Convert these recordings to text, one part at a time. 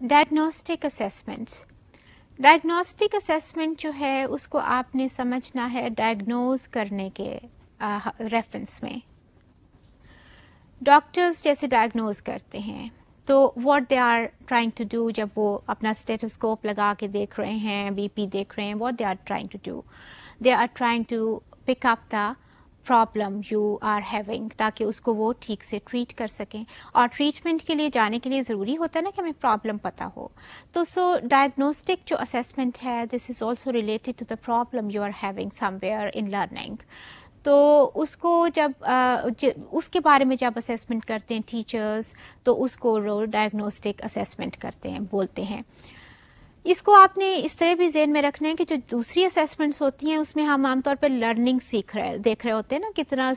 Diagnostic assessment. Diagnostic assessment جو ہے اس کو آپ نے سمجھنا ہے ڈائگنوز کرنے کے ریفرنس میں. ڈاکٹرز جیسے ڈائگنوز کرتے ہیں تو what they are trying to do جب وہ اپنا اسٹیٹوسکوپ لگا کے دیکھ رہے ہیں, بی پی دیکھ رہے ہیں, what they are trying to do, they are trying to pick up the problem you are having, تاکہ اس کو وہ ٹھیک سے ٹریٹ کر سکیں. اور ٹریٹمنٹ کے لیے جانے کے لیے ضروری ہوتا ہے نا کہ ہمیں پرابلم پتہ ہو. تو ڈائگنوسٹک جو اسیسمنٹ ہے this is also related to the problem you are having somewhere in learning. تو اس کو جب اس کے بارے میں جب اسیسمنٹ کرتے ہیں ٹیچرز تو اس کو ڈائگنوسٹک اسیسمنٹ کرتے ہیں, بولتے ہیں. اس کو آپ نے اس طرح بھی ذہن میں رکھنا ہے کہ جو دوسری اسیسمنٹس ہوتی ہیں اس میں ہم عام طور پر لرننگ دیکھ رہے ہوتے ہیں نا, کتنا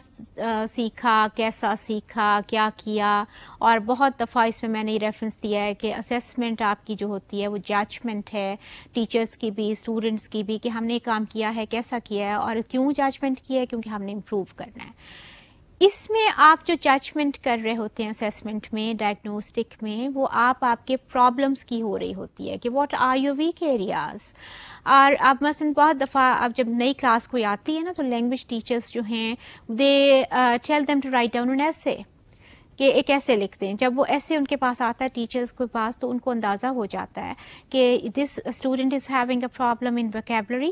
سیکھا, کیسا سیکھا, کیا کیا. اور بہت دفعہ اس میں نے یہ ریفرنس دیا ہے کہ اسیسمنٹ آپ کی جو ہوتی ہے وہ ججمنٹ ہے ٹیچرز کی بھی, اسٹوڈنٹس کی بھی, کہ ہم نے کام کیا ہے, کیسا کیا ہے اور کیوں ججمنٹ کیا ہے, کیونکہ ہم نے امپروو کرنا ہے. اس میں آپ جو ججمنٹ کر رہے ہوتے ہیں اسیسمنٹ میں, ڈائگنوسٹک میں, وہ آپ کے پرابلمس کی ہو رہی ہوتی ہے کہ what are your weak areas. اور اب مثلاً بہت دفعہ اب جب نئی کلاس کوئی آتی ہے نا تو لینگویج ٹیچرس جو ہیں they tell them to write down an ایسے, کہ ایک ایسے لکھتے ہیں. جب وہ ایسے ان کے پاس آتا ہے ٹیچرز کے پاس تو ان کو اندازہ ہو جاتا ہے کہ this student is having a problem in vocabulary,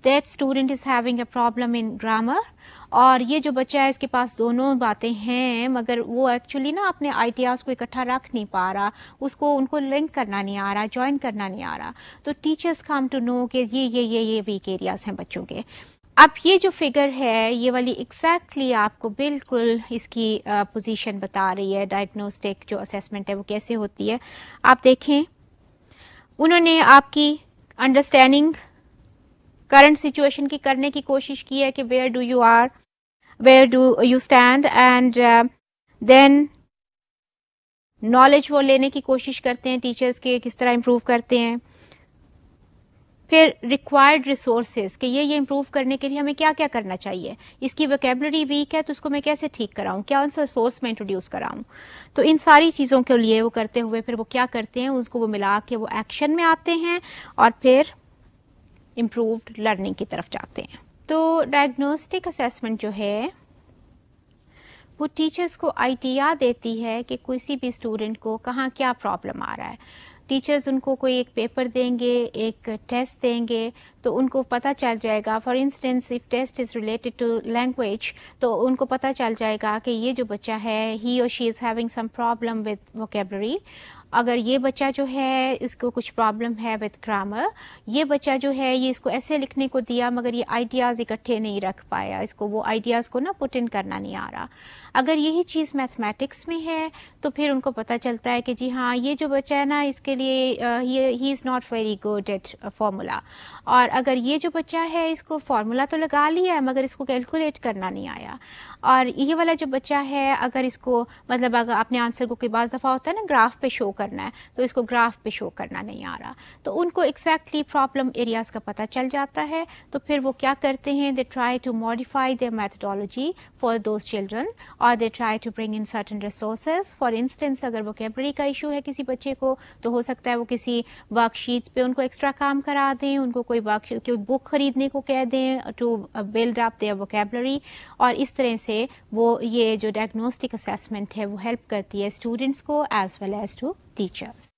that student is having a problem in grammar, اور یہ جو بچہ ہے اس کے پاس دونوں باتیں ہیں مگر وہ ایکچولی نا اپنے آئیڈیاز کو اکٹھا رکھ نہیں پا رہا, اس کو ان کو لنک کرنا نہیں آ رہا, جوائن کرنا نہیں آ رہا. تو ٹیچرز کم ٹو نو کہ یہ ویک ایریاز ہیں بچوں کے. اب یہ جو فگر ہے یہ والی ایگزیکٹلی آپ کو بالکل اس کی پوزیشن بتا رہی ہے. ڈائگنوسٹک جو اسیسمنٹ ہے وہ کیسے ہوتی ہے آپ دیکھیں. انہوں نے آپ کی انڈرسٹینڈنگ کرنٹ سچویشن کی کرنے کی کوشش کی ہے کہ where do you stand, and then knowledge وہ لینے کی کوشش کرتے ہیں ٹیچرز کے, کس طرح امپروو کرتے ہیں. پھر ریکوائرڈ ریسورسز کہ یہ امپروو کرنے کے لیے ہمیں کیا کیا کرنا چاہیے. اس کی ووکیبلری ویک ہے تو اس کو میں کیسے ٹھیک کراؤں, کیا سا سورس میں انٹروڈیوس کراؤں. تو ان ساری چیزوں کے لیے وہ کرتے ہوئے پھر وہ کیا کرتے ہیں, اس کو وہ ملا کے وہ ایکشن میں آتے ہیں اور پھر امپرووڈ لرننگ کی طرف جاتے ہیں. تو ڈائگنوسٹک اسیسمنٹ جو ہے وہ ٹیچرز کو آئیڈیا دیتی ہے کہ کسی بھی اسٹوڈنٹ کو کہاں کیا پرابلم آ رہا ہے. ٹیچرز ان کو کوئی ایک پیپر دیں گے, ایک ٹیسٹ دیں گے, تو ان کو پتہ چل جائے گا. For instance if test is related to language تو ان کو پتہ چل جائے گا کہ یہ جو بچہ ہے ہی اور she is having some problem with vocabulary. اگر یہ بچہ جو ہے اس کو کچھ پرابلم ہے وتھ گرامر, یہ بچہ جو ہے یہ اس کو ایسے لکھنے کو دیا مگر یہ آئیڈیاز اکٹھے نہیں رکھ پایا, اس کو وہ آئیڈیاز کو نا پٹ ان کرنا نہیں آ رہا. اگر یہی چیز میتھمیٹکس میں ہے تو پھر ان کو پتہ چلتا ہے کہ جی ہاں یہ جو بچہ ہے نا اس کے لیے he is not very good at formula. اور اگر یہ جو بچہ ہے اس کو فارمولا تو لگا لیا ہے مگر اس کو کیلکولیٹ کرنا نہیں آیا. اور یہ والا جو بچہ ہے اگر اس کو مطلب اگر اپنے آنسر کو کوئی بعض دفعہ ہوتا ہے نا گراف پہ شو کرنا ہے تو اس کو گراف پہ شو کرنا نہیں آ رہا, تو ان کو ایگزیکٹلی پرابلم ایریاز کا پتہ چل جاتا ہے. تو پھر وہ کیا کرتے ہیں, they try to modify their methodology for those children, اور they try to bring in certain resources. For instance اگر ووکیبلری کا ایشو ہے کسی بچے کو تو ہو سکتا ہے وہ کسی ورک شیٹس پہ ان کو ایکسٹرا کام کرا دیں, ان کو کوئی بک خریدنے کو کہہ دیں to build up their vocabulary. اور اس طرح سے وہ یہ جو ڈائگنوسٹک اسیسمنٹ ہے وہ ہیلپ کرتی ہے اسٹوڈنٹس کو as well as to teachers.